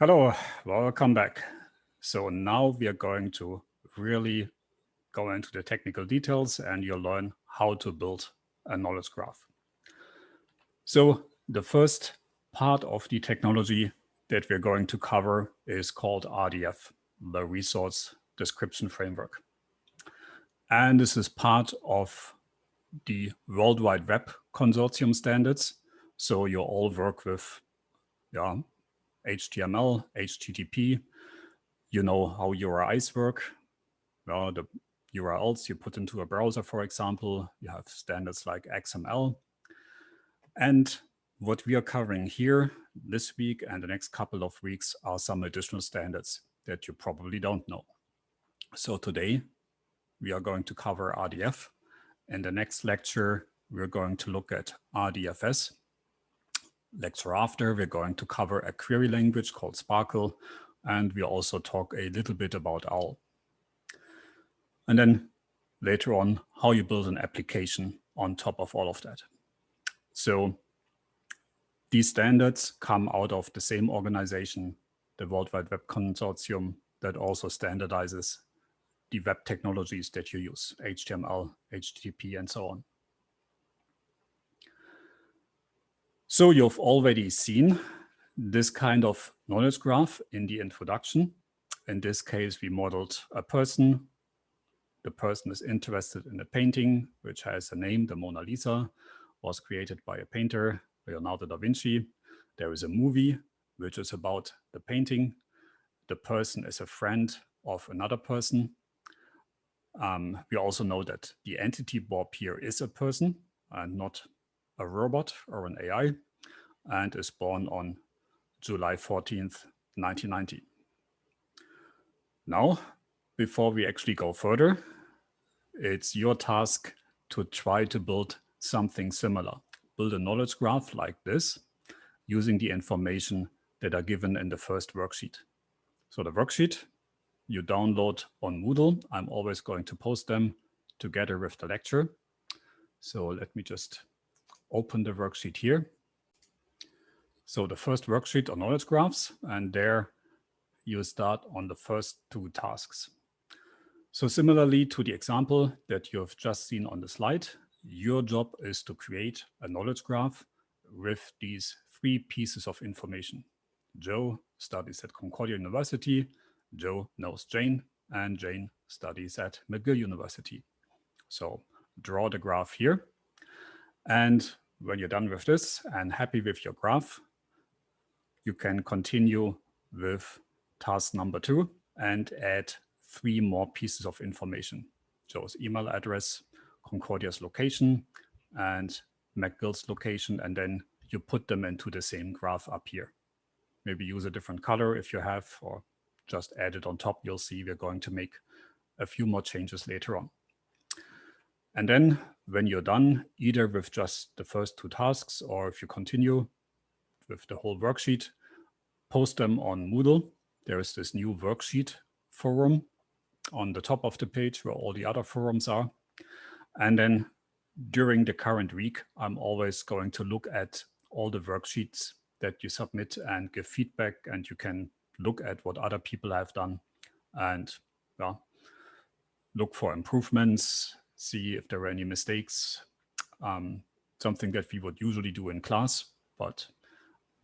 Hello, welcome back. So now we are going to really go into the technical details and you'll learn how to build a knowledge graph. So the first part of the technology that we're going to cover is called RDF, the Resource Description Framework. And this is part of the World Wide Web Consortium standards. So you all work with HTML, HTTP. You know how URIs work. Well, the URLs you put into a browser, for example, you have standards like XML. And what we are covering here this week and the next couple of weeks are some additional standards that you probably don't know. So today we are going to cover RDF. In the next lecture, we're going to look at RDFS. Lecture after, we're going to cover a query language called Sparkle, and we also talk a little bit about OWL. And then later on, how you build an application on top of all of that. So these standards come out of the same organization, the World Wide Web Consortium, that also standardizes the web technologies that you use, HTML, HTTP, and so on. So you've already seen this kind of knowledge graph in the introduction. In this case, we modeled a person. The person is interested in a painting, which has a name, the Mona Lisa, was created by a painter, Leonardo da Vinci. There is a movie, which is about the painting. The person is a friend of another person. We also know that the entity Bob here is a person and not a robot or an AI, and is born on July 14th, 1990. Now, before we actually go further, it's your task to try to build something similar. Build a knowledge graph like this using the information that are given in the first worksheet. So the worksheet you download on Moodle. I'm always going to post them together with the lecture. So let me just open the worksheet here. So the first worksheet on knowledge graphs, and there you start on the first two tasks. So similarly to the example that you have just seen on the slide, your job is to create a knowledge graph with these three pieces of information. Joe studies at Concordia University, Joe knows Jane, and Jane studies at McGill University. So draw the graph here. And when you're done with this and happy with your graph, you can continue with task number 2 and add 3 more pieces of information. Joe's email address, Concordia's location, and McGill's location, and then you put them into the same graph up here. Maybe use a different color if you have, or just add it on top. You'll see we're going to make a few more changes later on. And then when you're done, either with just the first 2 tasks, or if you continue with the whole worksheet, post them on Moodle. There is this new worksheet forum on the top of the page where all the other forums are. And then during the current week, I'm always going to look at all the worksheets that you submit and give feedback, and you can look at what other people have done and look for improvements, see if there are any mistakes, something that we would usually do in class, but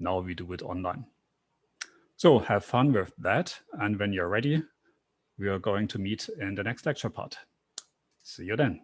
now we do it online. So have fun with that. And when you're ready, we are going to meet in the next lecture part. See you then.